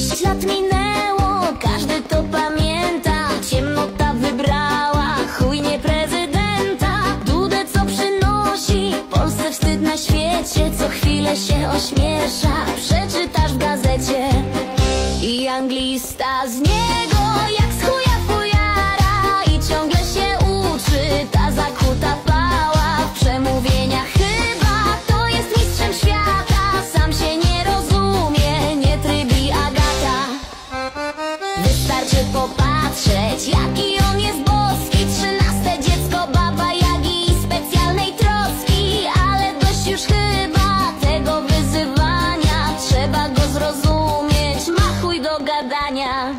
10 lat minęło, każdy to pamięta. Ciemnota wybrała chujnie prezydenta. Dudę, co przynosi Polsce wstyd na świecie. Co chwilę się ośmiesza, przeczytasz w gazecie. I anglista z niego jak z chuja fujara. I ciągle się uczy, ta zakuta pała w przemówieniach. Chyba to jest mistrzem świata. Sam się nie rozumie, nie trybi Agata. Wystarczy popatrzeć, jaki on jest boski. 13 dziecko Baba Jagi i specjalnej troski. Ale dość już chyba tego wyzywania. Trzeba go zrozumieć, ma chuj do gadania.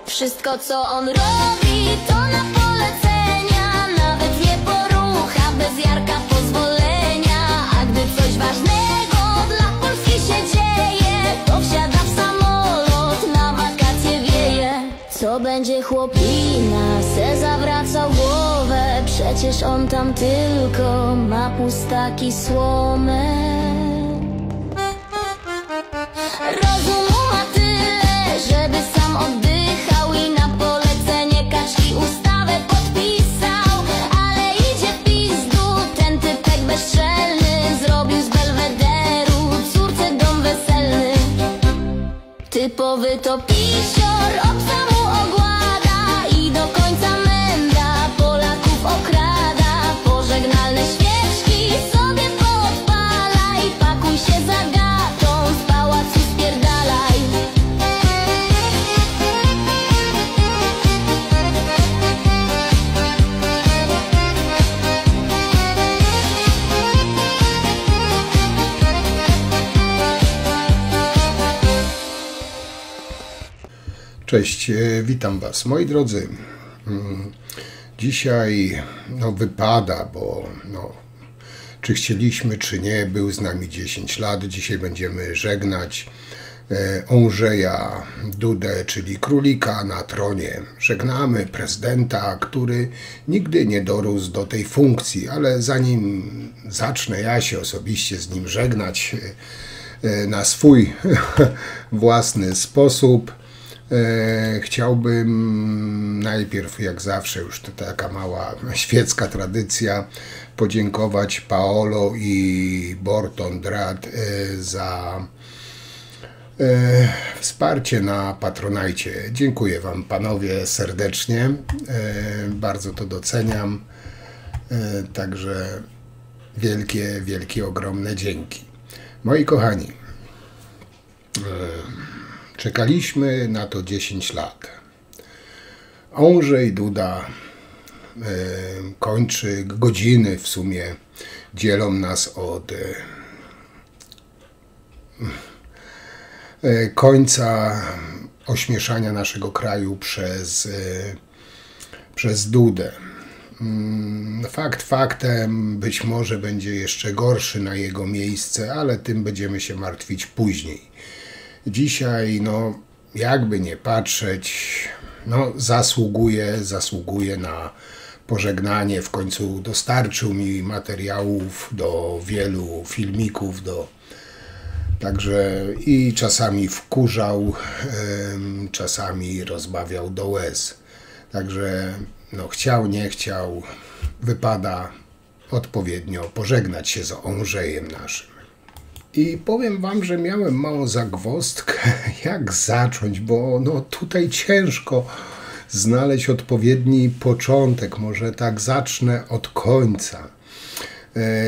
Wszystko co on robi to na polecenia. Nawet nie porucha bez Jarka pozwolenia. A gdy coś ważnego dla Polski się dzieje, to wsiada w samolot, na wakacje wieje. Co będzie chłopina, se zawracał głowę. Przecież on tam tylko ma pustaki słomę. Rozumu ma tyle, żeby sam oddychał. I na polecenie kaczki ustawę podpisał. Ale idzie w pizdu ten typek bezczelny. Zrobił z Belwederu córce dom weselny. Typowy to pisior, obca mu ogłada. I do końca mędra Polaków okrada. Pożegnalne świeczki sobie poodpalaj. Pakuj się za gatą, z pałacu spierdalaj. Cześć, witam Was, moi drodzy. Dzisiaj wypada, bo czy chcieliśmy, czy nie, był z nami 10 lat. Dzisiaj będziemy żegnać Andrzeja Dudę, czyli królika na tronie. Żegnamy prezydenta, który nigdy nie dorósł do tej funkcji, ale zanim zacznę ja się osobiście z nim żegnać na swój własny sposób, chciałbym najpierw, jak zawsze, już to taka mała świecka tradycja, podziękować Paolo i Borton Drat za wsparcie na Patronajcie. Dziękuję Wam, panowie, serdecznie. Bardzo to doceniam. Także wielkie, wielkie, ogromne dzięki. Moi kochani, czekaliśmy na to 10 lat. Andrzej Duda kończy, godziny w sumie dzielą nas od końca ośmieszania naszego kraju przez Dudę. Fakt faktem, być może będzie jeszcze gorszy na jego miejsce, ale tym będziemy się martwić później. Dzisiaj, jakby nie patrzeć, zasługuje na pożegnanie. W końcu dostarczył mi materiałów do wielu filmików, także i czasami wkurzał, czasami rozbawiał do łez. Także chciał, nie chciał, wypada odpowiednio pożegnać się z Andrzejem naszym. I powiem Wam, że miałem małą zagwozdkę, jak zacząć, bo tutaj ciężko znaleźć odpowiedni początek. Może tak zacznę od końca.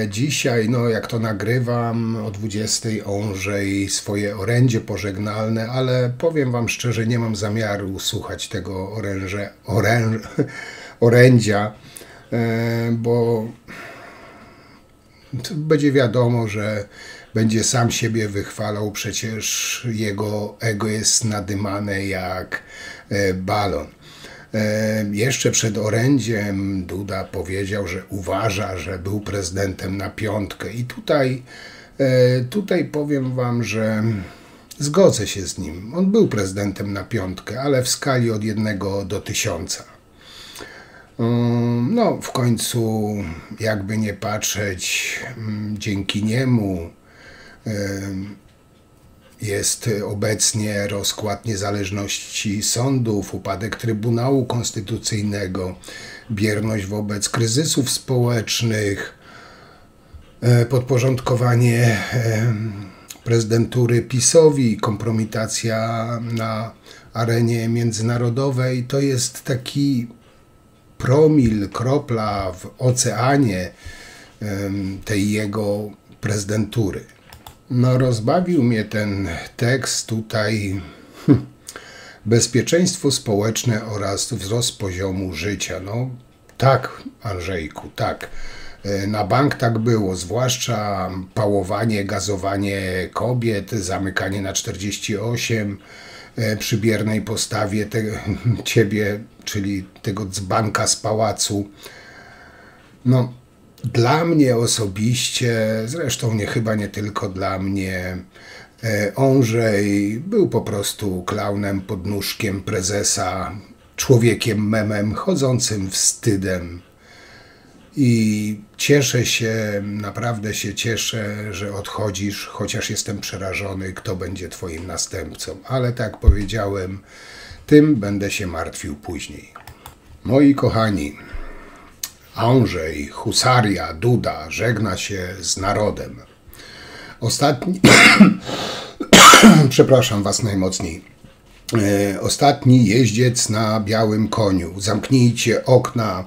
Dzisiaj, jak to nagrywam, o 20 Andrzej swoje orędzie pożegnalne, ale powiem Wam szczerze, nie mam zamiaru słuchać tego orędzia, bo będzie wiadomo, że będzie sam siebie wychwalał, przecież jego ego jest nadymane jak balon. Jeszcze przed orędziem Duda powiedział, że uważa, że był prezydentem na piątkę. I tutaj powiem Wam, że zgodzę się z nim. On był prezydentem na piątkę, ale w skali od 1 do 1000. W końcu, jakby nie patrzeć, dzięki niemu jest obecnie rozkład niezależności sądów, upadek Trybunału Konstytucyjnego, bierność wobec kryzysów społecznych, podporządkowanie prezydentury PiS-owi, kompromitacja na arenie międzynarodowej. To jest taki promil, kropla w oceanie tej jego prezydentury. No, rozbawił mnie ten tekst tutaj. Bezpieczeństwo społeczne oraz wzrost poziomu życia. No tak, Andrzejku, tak. Na bank tak było, zwłaszcza pałowanie, gazowanie kobiet, zamykanie na 48 przy biernej postawie ciebie, czyli tego dzbanka z pałacu. No, dla mnie osobiście, zresztą chyba nie tylko dla mnie, Andrzej był po prostu klaunem pod nóżkiem prezesa, człowiekiem memem, chodzącym wstydem. I cieszę się, naprawdę się cieszę, że odchodzisz, chociaż jestem przerażony, kto będzie twoim następcą. Ale tak jak powiedziałem, tym będę się martwił później. Moi kochani, Andrzej, Husaria, Duda żegna się z narodem. Ostatni... Przepraszam was najmocniej. Ostatni jeździec na białym koniu. Zamknijcie okna,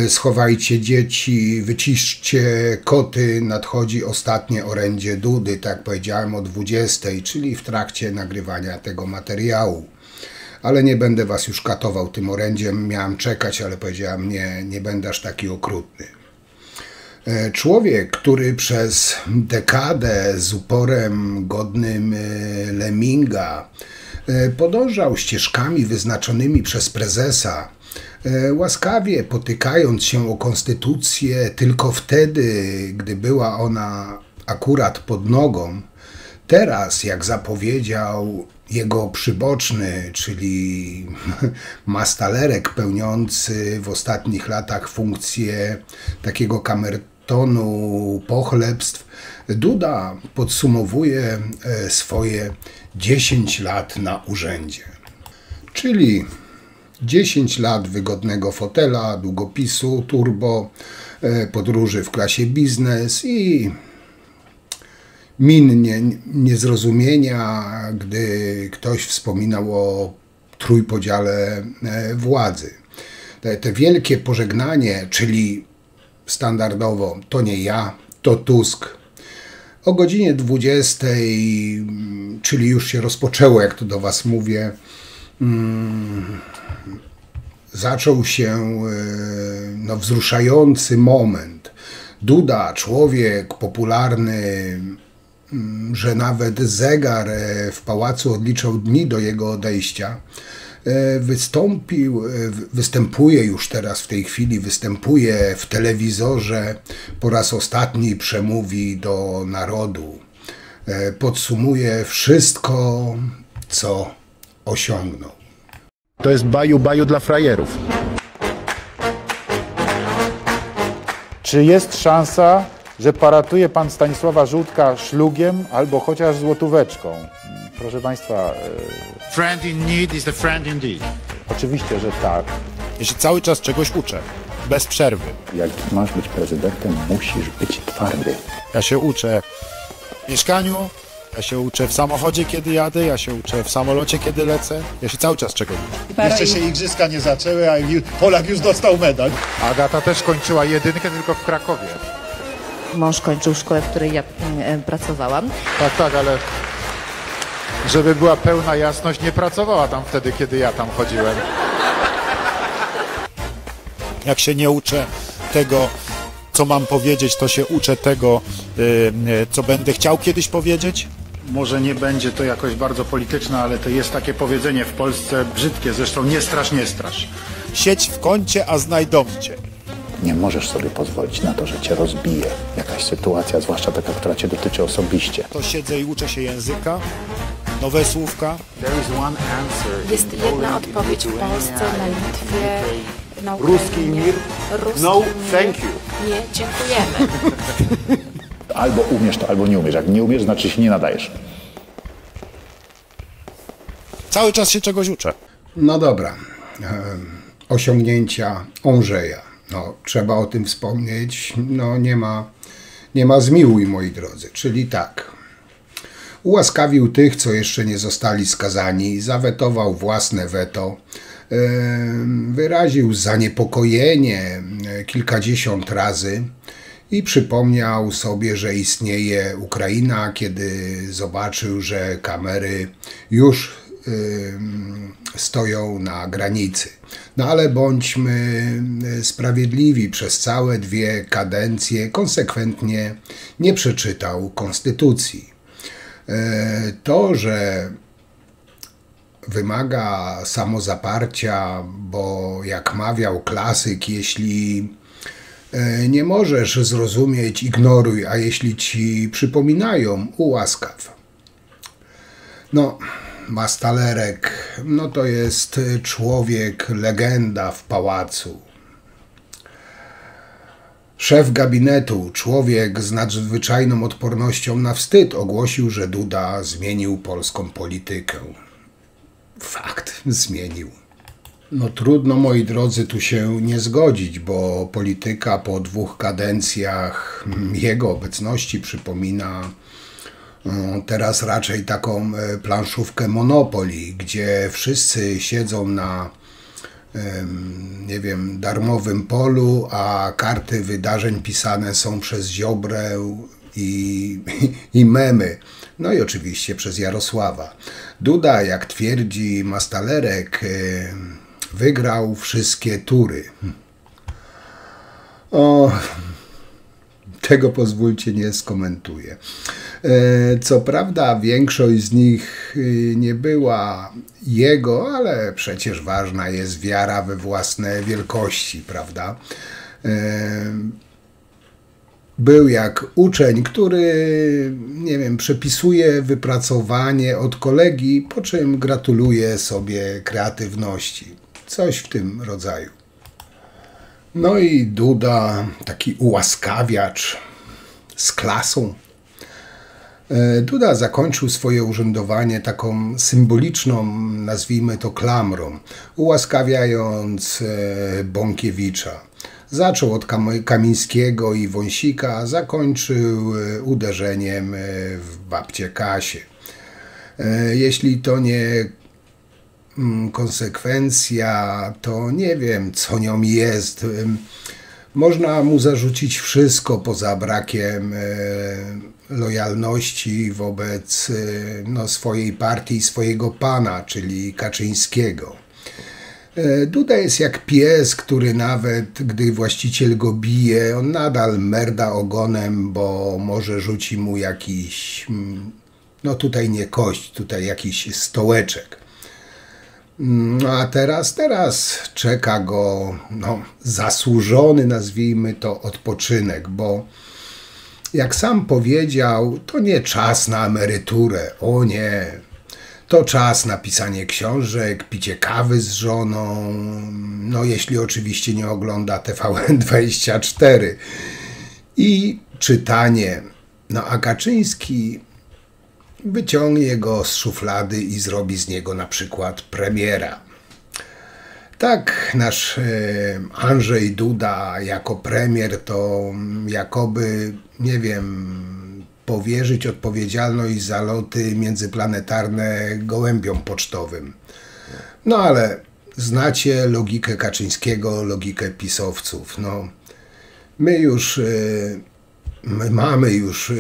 schowajcie dzieci, wyciszcie koty. Nadchodzi ostatnie orędzie Dudy, tak powiedziałem o 20, czyli w trakcie nagrywania tego materiału. Ale nie będę was już katował tym orędziem. Miałem czekać, ale powiedziałem nie będę aż taki okrutny. Człowiek, który przez dekadę z uporem godnym Leminga podążał ścieżkami wyznaczonymi przez prezesa, łaskawie potykając się o konstytucję tylko wtedy, gdy była ona akurat pod nogą, teraz, jak zapowiedział jego przyboczny, czyli mastalerek pełniący w ostatnich latach funkcję takiego kamertonu pochlebstw, Duda podsumowuje swoje 10 lat na urzędzie. Czyli 10 lat wygodnego fotela, długopisu turbo, podróży w klasie biznes i min niezrozumienia, gdy ktoś wspominał o trójpodziale władzy. Te wielkie pożegnanie, czyli standardowo to nie ja, to Tusk. O godzinie 20, czyli już się rozpoczęło, jak to do was mówię, zaczął się wzruszający moment. Duda, człowiek popularny, że nawet zegar w pałacu odliczał dni do jego odejścia, występuje już teraz w tej chwili, występuje w telewizorze, po raz ostatni przemówi do narodu. Podsumuje wszystko, co osiągnął. To jest baju dla frajerów. Czy jest szansa, że paratuje pan Stanisława Żółtka szlugiem albo chociaż złotóweczką? Proszę państwa... Friend in need is a friend indeed. Oczywiście, że tak. Ja się cały czas czegoś uczę, bez przerwy. Jak masz być prezydentem, musisz być twardy. Ja się uczę w mieszkaniu, ja się uczę w samochodzie, kiedy jadę, ja się uczę w samolocie, kiedy lecę. Ja się cały czas czegoś uczę. Jeszcze się igrzyska nie zaczęły, a Polak już dostał medal. Agata też kończyła jedynkę, tylko w Krakowie. Mąż kończył szkołę, w której ja pracowałam. Tak, ale żeby była pełna jasność, nie pracowała tam wtedy, kiedy ja tam chodziłem. Jak się nie uczę tego, co mam powiedzieć, to się uczę tego, co będę chciał kiedyś powiedzieć. Może nie będzie to jakoś bardzo polityczne, ale to jest takie powiedzenie w Polsce brzydkie, zresztą nie strasz, nie strasz. Siedź w kącie, a znajdą cię. Nie możesz sobie pozwolić na to, że cię rozbije jakaś sytuacja, zwłaszcza taka, która cię dotyczy osobiście. To siedzę i uczę się języka, nowe słówka. Jest jedna odpowiedź w Polsce, na Litwie, na Ukrainie. Ruski mir? No, thank you. Nie, dziękujemy. Albo umiesz to, albo nie umiesz. Jak nie umiesz, znaczy się nie nadajesz. Cały czas się czegoś uczę. No dobra, osiągnięcia Andrzeja. No, trzeba o tym wspomnieć, no nie ma zmiłuj, moi drodzy, czyli tak. Ułaskawił tych, co jeszcze nie zostali skazani, zawetował własne weto, wyraził zaniepokojenie kilkadziesiąt razy i przypomniał sobie, że istnieje Ukraina, kiedy zobaczył, że kamery już stoją na granicy. No ale bądźmy sprawiedliwi, przez całe 2 kadencje konsekwentnie nie przeczytał konstytucji. To, że wymaga samozaparcia, bo jak mawiał klasyk, jeśli nie możesz zrozumieć, ignoruj, a jeśli ci przypominają, ułaskaw. No, Mastalerek, no to jest człowiek, legenda w pałacu. Szef gabinetu, człowiek z nadzwyczajną odpornością na wstyd, ogłosił, że Duda zmienił polską politykę. Fakt, zmienił. No trudno, moi drodzy, tu się nie zgodzić, bo polityka po 2 kadencjach jego obecności przypomina teraz raczej taką planszówkę Monopoly, gdzie wszyscy siedzą na, nie wiem, darmowym polu, a karty wydarzeń pisane są przez Ziobrę i memy. No i oczywiście przez Jarosława. Duda, jak twierdzi Mastalerek, wygrał wszystkie tury. O, tego pozwólcie nie skomentuję. Co prawda większość z nich nie była jego, ale przecież ważna jest wiara we własne wielkości, prawda? Był jak uczeń, który, nie wiem, przepisuje wypracowanie od kolegi, po czym gratuluje sobie kreatywności. Coś w tym rodzaju. No i Duda, taki ułaskawiacz z klasą. Duda zakończył swoje urzędowanie taką symboliczną, nazwijmy to, klamrą, ułaskawiając Bąkiewicza. Zaczął od Kamińskiego i Wąsika, a zakończył uderzeniem w babcię Kasię. Jeśli to nie konsekwencja, to nie wiem, co nią jest. Można mu zarzucić wszystko poza brakiem lojalności wobec swojej partii i swojego pana, czyli Kaczyńskiego. Duda jest jak pies, który nawet gdy właściciel go bije, on nadal merda ogonem, bo może rzuci mu jakiś, no tutaj nie kość, tutaj jakiś stołeczek. No a teraz czeka go zasłużony, nazwijmy to, odpoczynek, bo jak sam powiedział, to nie czas na emeryturę, o nie. To czas na pisanie książek, picie kawy z żoną, no jeśli oczywiście nie ogląda TVN24 i czytanie. No a Kaczyński wyciągnie go z szuflady i zrobi z niego na przykład premiera. Tak, nasz Andrzej Duda jako premier to jakoby, nie wiem, powierzyć odpowiedzialność za loty międzyplanetarne gołębiom pocztowym. No ale znacie logikę Kaczyńskiego, logikę pisowców. No, my mamy już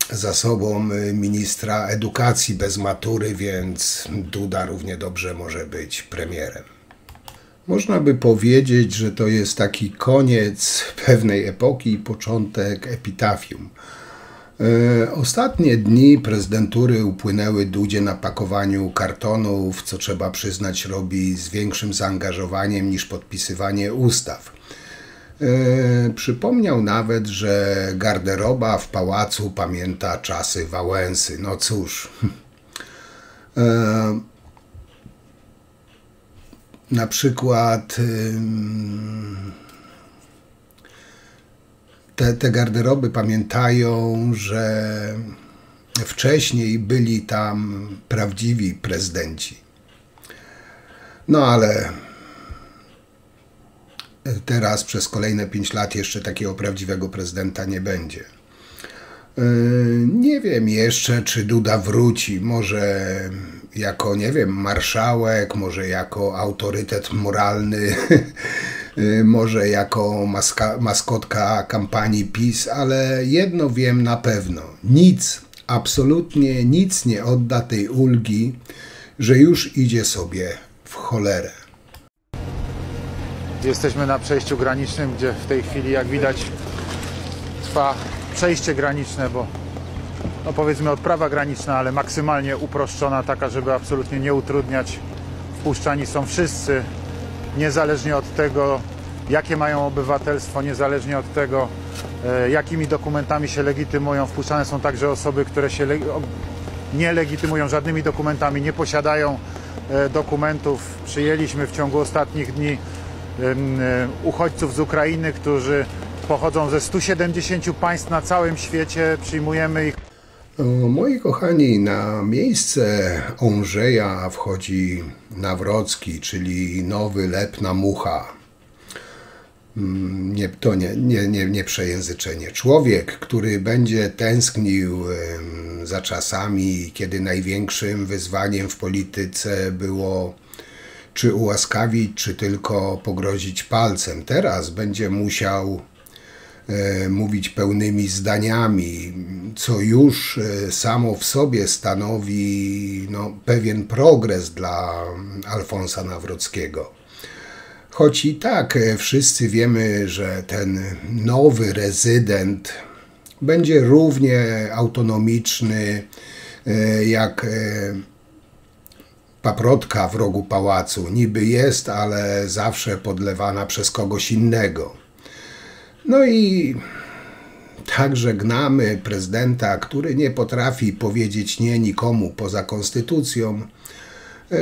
za sobą ministra edukacji bez matury, więc Duda równie dobrze może być premierem. Można by powiedzieć, że to jest taki koniec pewnej epoki i początek epitafium. Ostatnie dni prezydentury upłynęły Dudzie na pakowaniu kartonów, co trzeba przyznać robi z większym zaangażowaniem niż podpisywanie ustaw. Przypomniał nawet, że garderoba w pałacu pamięta czasy Wałęsy. No cóż, na przykład te garderoby pamiętają, że wcześniej byli tam prawdziwi prezydenci. No ale teraz przez kolejne 5 lat jeszcze takiego prawdziwego prezydenta nie będzie. Nie wiem jeszcze, czy Duda wróci. Może jako, nie wiem, marszałek, może jako autorytet moralny, może jako maskotka kampanii PiS, ale jedno wiem na pewno. Nic, absolutnie nic nie odda tej ulgi, że już idzie sobie w cholerę. Jesteśmy na przejściu granicznym, gdzie w tej chwili, jak widać, trwa przejście graniczne, bo no powiedzmy odprawa graniczna, ale maksymalnie uproszczona, taka, żeby absolutnie nie utrudniać. Wpuszczani są wszyscy, niezależnie od tego, jakie mają obywatelstwo, niezależnie od tego, jakimi dokumentami się legitymują. Wpuszczane są także osoby, które się nie legitymują żadnymi dokumentami, nie posiadają dokumentów. Przyjęliśmy w ciągu ostatnich dni uchodźców z Ukrainy, którzy pochodzą ze 170 państw na całym świecie. Przyjmujemy ich. Moi kochani, na miejsce Ondrzeja wchodzi Nawrocki, czyli nowy lep na mucha. Nie przejęzyczenie. Człowiek, który będzie tęsknił za czasami, kiedy największym wyzwaniem w polityce było czy ułaskawić, czy tylko pogrozić palcem. Teraz będzie musiał mówić pełnymi zdaniami, co już samo w sobie stanowi pewien progres dla Alfonsa Nawrockiego. Choć i tak wszyscy wiemy, że ten nowy rezydent będzie równie autonomiczny jak paprotka w rogu pałacu. Niby jest, ale zawsze podlewana przez kogoś innego. No i tak żegnamy prezydenta, który nie potrafi powiedzieć nie nikomu poza konstytucją.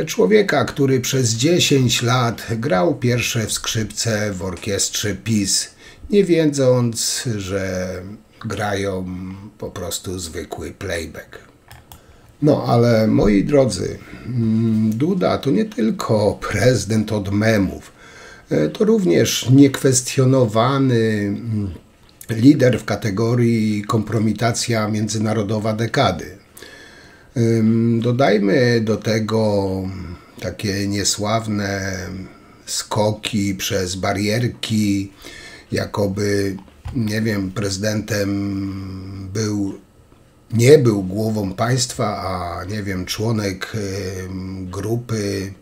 Człowieka, który przez 10 lat grał pierwsze skrzypce w orkiestrze PiS, nie wiedząc, że grają po prostu zwykły playback. No ale moi drodzy, Duda to nie tylko prezydent od memów, to również niekwestionowany lider w kategorii kompromitacja międzynarodowa dekady. Dodajmy do tego takie niesławne skoki przez barierki, jakoby, nie wiem, prezydentem nie był głową państwa, a nie wiem, członek grupy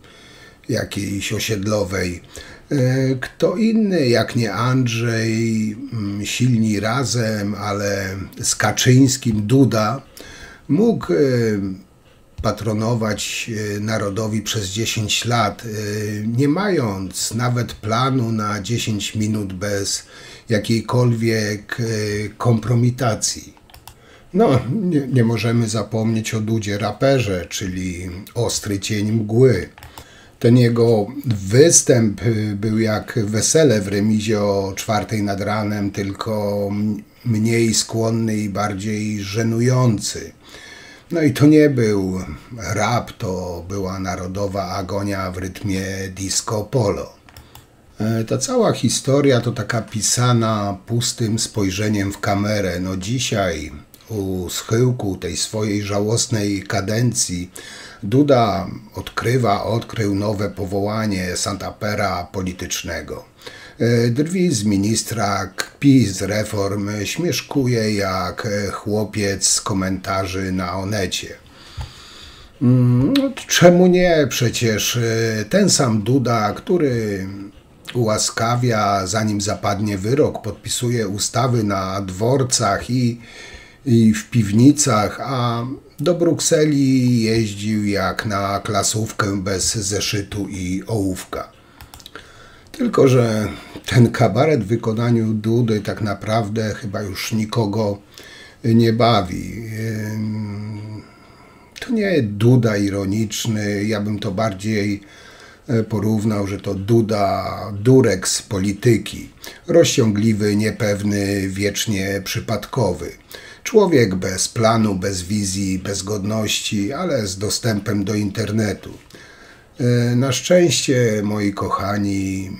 jakiejś osiedlowej. Kto inny jak nie Andrzej, silni razem, ale z Kaczyńskim, Duda, mógł patronować narodowi przez 10 lat, nie mając nawet planu na 10 minut bez jakiejkolwiek kompromitacji. No, nie możemy zapomnieć o Dudzie raperze, czyli ostry cień mgły. Ten jego występ był jak wesele w remizie o 4 nad ranem, tylko mniej skłonny i bardziej żenujący. No i to nie był rap, to była narodowa agonia w rytmie disco polo. Ta cała historia to taka pisana pustym spojrzeniem w kamerę. No dzisiaj u schyłku tej swojej żałosnej kadencji Duda odkrył nowe powołanie santapera politycznego. Drwi z ministra, kpi z reform, śmieszkuje jak chłopiec z komentarzy na Onecie. Czemu nie? Przecież ten sam Duda, który ułaskawia, zanim zapadnie wyrok, podpisuje ustawy na dworcach i w piwnicach, a do Brukseli jeździł jak na klasówkę bez zeszytu i ołówka. Tylko że ten kabaret w wykonaniu Dudy tak naprawdę chyba już nikogo nie bawi. To nie Duda ironiczny, ja bym to bardziej porównał, że to Duda, durek z polityki, rozciągliwy, niepewny, wiecznie przypadkowy. Człowiek bez planu, bez wizji, bez godności, ale z dostępem do internetu. Na szczęście, moi kochani,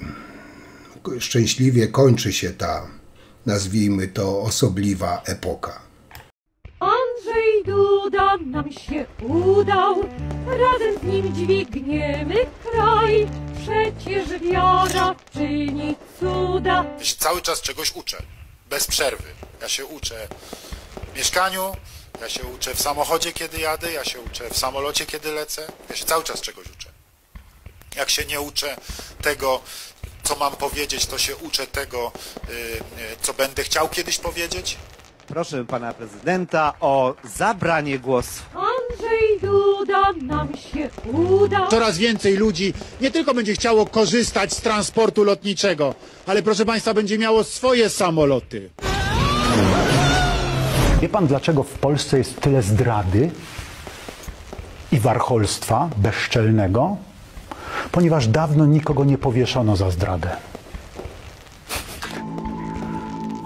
szczęśliwie kończy się ta, nazwijmy to, osobliwa epoka. Andrzej Duda nam się udał, razem z nim dźwigniemy kraj. Przecież wiara czyni cuda. Ja się cały czas czegoś uczę, bez przerwy. Ja się uczę w mieszkaniu, ja się uczę w samochodzie, kiedy jadę, ja się uczę w samolocie, kiedy lecę. Ja się cały czas czegoś uczę. Jak się nie uczę tego, co mam powiedzieć, to się uczę tego, co będę chciał kiedyś powiedzieć. Proszę pana prezydenta o zabranie głosu. Andrzej Duda nam się udał. Coraz więcej ludzi nie tylko będzie chciało korzystać z transportu lotniczego, ale proszę państwa, będzie miało swoje samoloty. Wie pan, dlaczego w Polsce jest tyle zdrady i warcholstwa bezczelnego? Ponieważ dawno nikogo nie powieszono za zdradę.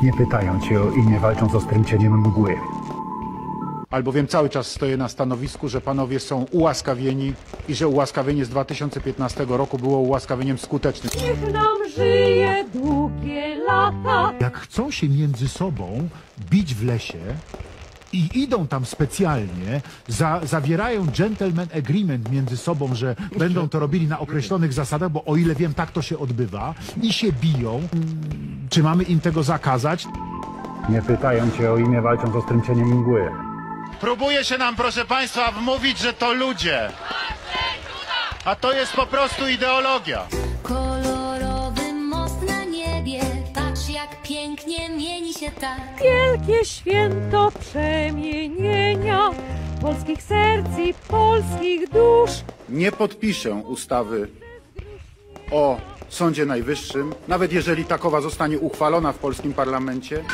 Nie pytają cię o imię, walcząc o skręcieniem mgły. Albowiem cały czas stoję na stanowisku, że panowie są ułaskawieni i że ułaskawienie z 2015 roku było ułaskawieniem skutecznym. Niech nam żyje długie lata. Jak chcą się między sobą bić w lesie i idą tam specjalnie, zawierają gentleman agreement między sobą, że będą to robili na określonych zasadach, bo o ile wiem, tak to się odbywa, i się biją. Czy mamy im tego zakazać? Nie pytają cię o imię, walcząc o skręcieniem mgły. Próbuje się nam, proszę państwa, wmówić, że to ludzie. A to jest po prostu ideologia. Kolorowy most na niebie, patrz jak pięknie mieni się tak. Wielkie święto przemienienia polskich serc i polskich dusz. Nie podpiszę ustawy o Sądzie Najwyższym, nawet jeżeli takowa zostanie uchwalona w polskim parlamencie.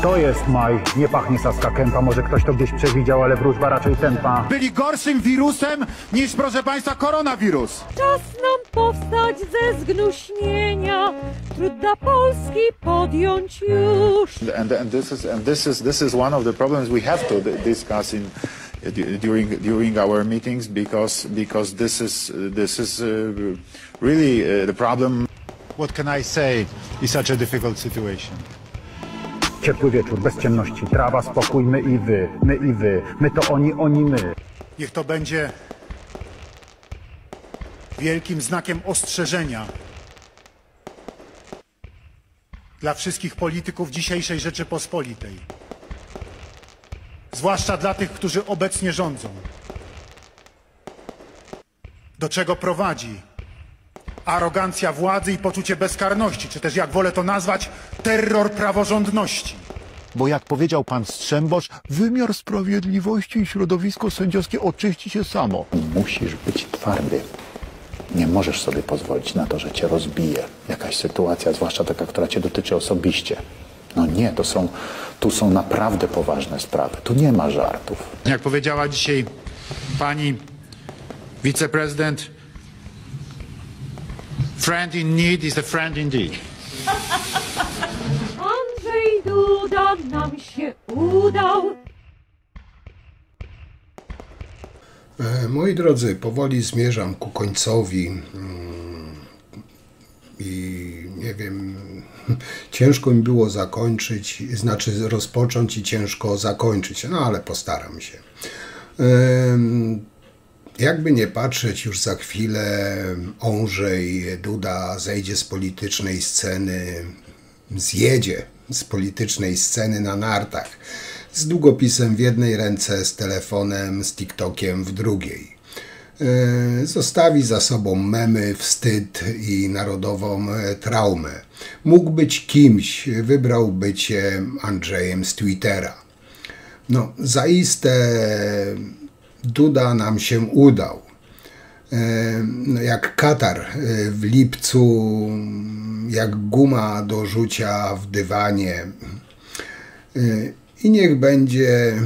To jest maj, nie pachnie Saska Kępa, może ktoś to gdzieś przewidział, ale wróżba raczej tępa. Byli gorszym wirusem niż, proszę państwa, koronawirus. Czas nam powstać ze zgnuśnienia, trud dla Polski podjąć już. And this is one of the problems we have to discuss during our meetings because this is really the problem. What can I say in such a difficult situation? Ciepły wieczór, bez ciemności, trawa, spokój, my i wy, my i wy, my to oni, oni my. Niech to będzie wielkim znakiem ostrzeżenia dla wszystkich polityków dzisiejszej Rzeczypospolitej. Zwłaszcza dla tych, którzy obecnie rządzą. Do czego prowadzi arogancja władzy i poczucie bezkarności, czy też, jak wolę to nazwać, terror praworządności. Bo jak powiedział pan Strzembosz, wymiar sprawiedliwości i środowisko sędziowskie oczyści się samo. Musisz być twardy. Nie możesz sobie pozwolić na to, że cię rozbije jakaś sytuacja, zwłaszcza taka, która cię dotyczy osobiście. No nie, tu są naprawdę poważne sprawy. Tu nie ma żartów. Jak powiedziała dzisiaj pani wiceprezydent, friend in need is a friend indeed. Andrzej Duda nam się udał. Moi drodzy, powoli zmierzam ku końcowi i nie wiem, ciężko mi było zakończyć, znaczy rozpocząć i ciężko zakończyć, no ale postaram się. Jakby nie patrzeć, już za chwilę Andrzej Duda zejdzie z politycznej sceny, zjedzie z politycznej sceny na nartach, z długopisem w jednej ręce, z telefonem, z TikTokiem w drugiej. Zostawi za sobą memy, wstyd i narodową traumę. Mógł być kimś, wybrał bycie Andrzejem z Twittera. No, zaiste Duda nam się udał. Jak katar w lipcu, jak guma do rzucia w dywanie. I niech będzie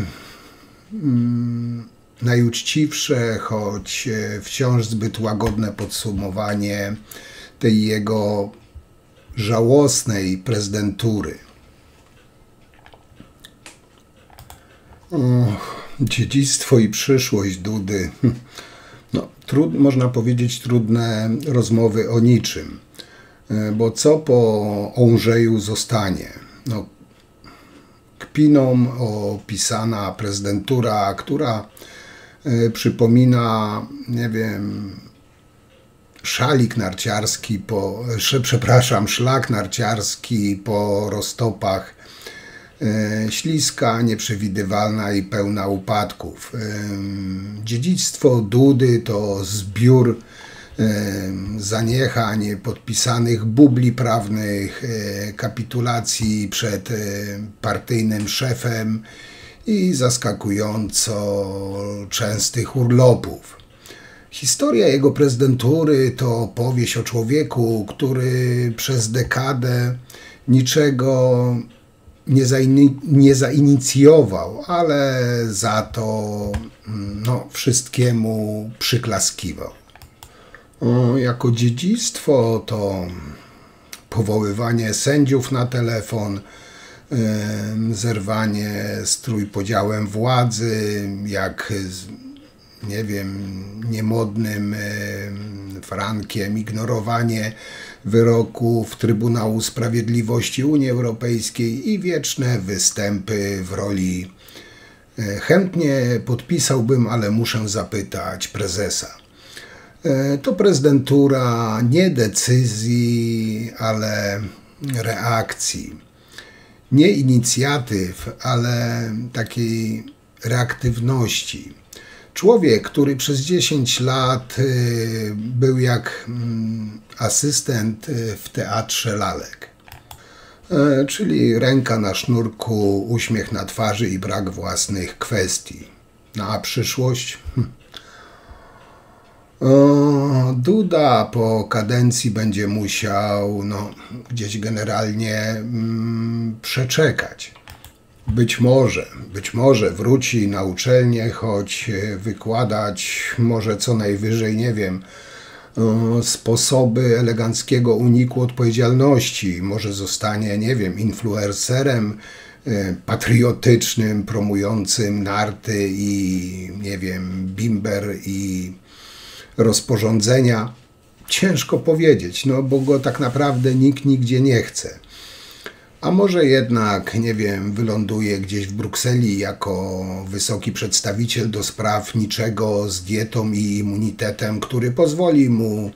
najuczciwsze, choć wciąż zbyt łagodne podsumowanie tej jego żałosnej prezydentury. Dziedzictwo i przyszłość Dudy. No, można powiedzieć trudne rozmowy o niczym. Bo co po Ondrzeju zostanie? No, kpiną opisana prezydentura, która przypomina, nie wiem, szlak narciarski po roztopach, śliska, nieprzewidywalna i pełna upadków. Dziedzictwo Dudy to zbiór zaniechań, podpisanych bubli prawnych, kapitulacji przed partyjnym szefem i zaskakująco częstych urlopów. Historia jego prezydentury to opowieść o człowieku, który przez dekadę niczego nie zainicjował, ale za to wszystkiemu przyklaskiwał. Jako dziedzictwo to powoływanie sędziów na telefon, zerwanie z trójpodziałem władzy, jak nie wiem, niemodnym frankiem, ignorowanie wyroków Trybunału Sprawiedliwości Unii Europejskiej i wieczne występy w roli chętnie podpisałbym, ale muszę zapytać prezesa. To prezydentura nie decyzji, ale reakcji. Nie inicjatyw, ale takiej reaktywności. Człowiek, który przez 10 lat był jak asystent w teatrze lalek. Czyli ręka na sznurku, uśmiech na twarzy i brak własnych kwestii. A przyszłość? Duda po kadencji będzie musiał gdzieś generalnie przeczekać. Być może wróci na uczelnię, choć wykładać może co najwyżej, nie wiem, sposoby eleganckiego uniku odpowiedzialności. Może zostanie, nie wiem, influencerem patriotycznym, promującym narty i, nie wiem, bimber i rozporządzenia. Ciężko powiedzieć, bo go tak naprawdę nikt nigdzie nie chce. A może jednak, nie wiem, wyląduje gdzieś w Brukseli jako wysoki przedstawiciel do spraw niczego z dietą i immunitetem, który pozwoli mu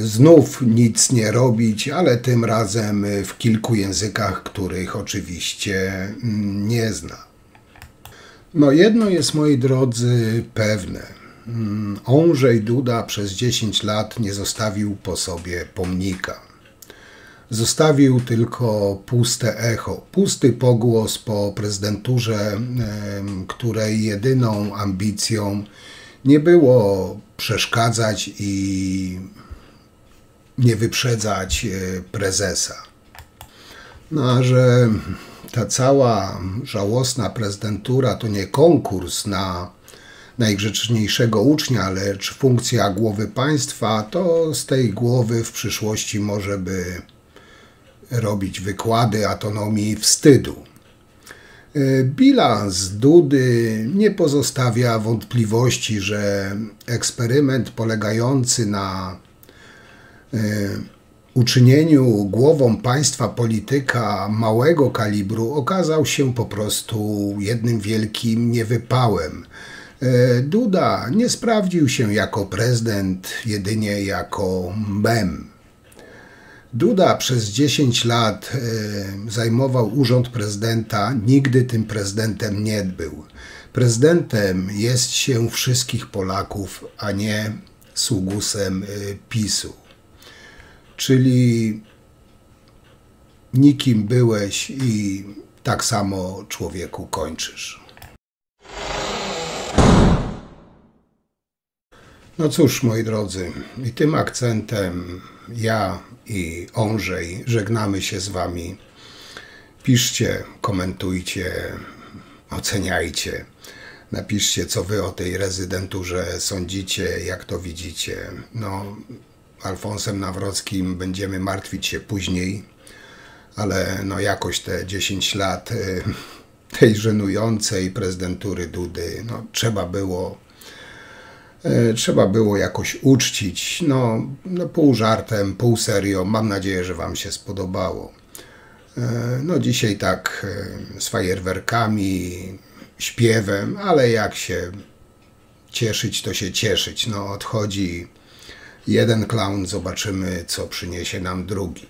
znów nic nie robić, ale tym razem w kilku językach, których oczywiście nie zna. Jedno jest, moi drodzy, pewne. Ondrzej Duda przez 10 lat nie zostawił po sobie pomnika. Zostawił tylko puste echo, pusty pogłos po prezydenturze, której jedyną ambicją nie było przeszkadzać i nie wyprzedzać prezesa. A że ta cała żałosna prezydentura to nie konkurs na najgrzeczniejszego ucznia, lecz funkcja głowy państwa, to z tej głowy w przyszłości może by robić wykłady anatomii wstydu. Bilans Dudy nie pozostawia wątpliwości, że eksperyment polegający na uczynieniu głową państwa polityka małego kalibru okazał się po prostu jednym wielkim niewypałem. Duda nie sprawdził się jako prezydent, jedynie jako mem. Duda przez 10 lat zajmował urząd prezydenta, nigdy tym prezydentem nie był. Prezydentem jest się wszystkich Polaków, a nie sługusem PiS-u. Czyli nikim byłeś i tak samo, człowieku, kończysz. No cóż, moi drodzy, i tym akcentem ja i Ondrzej żegnamy się z wami. Piszcie, komentujcie, oceniajcie. Napiszcie, co wy o tej rezydenturze sądzicie, jak to widzicie. No, Alfonsem Nawrockim będziemy martwić się później, ale no jakoś te 10 lat tej żenującej prezydentury Dudy, no trzeba było jakoś uczcić, no pół żartem, pół serio. Mam nadzieję, że wam się spodobało. No dzisiaj tak z fajerwerkami, śpiewem, ale jak się cieszyć, to się cieszyć. No odchodzi jeden klaun, zobaczymy, co przyniesie nam drugi.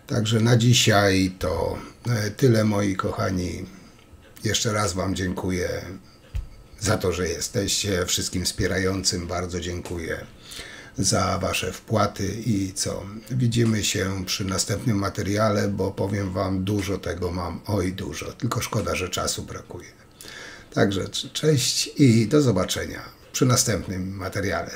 Także na dzisiaj to tyle, moi kochani. Jeszcze raz wam dziękuję za to, że jesteście. Wszystkim wspierającym bardzo dziękuję za wasze wpłaty i co? Widzimy się przy następnym materiale, bo powiem wam, dużo tego mam, oj dużo, tylko szkoda, że czasu brakuje. Także cześć i do zobaczenia przy następnym materiale.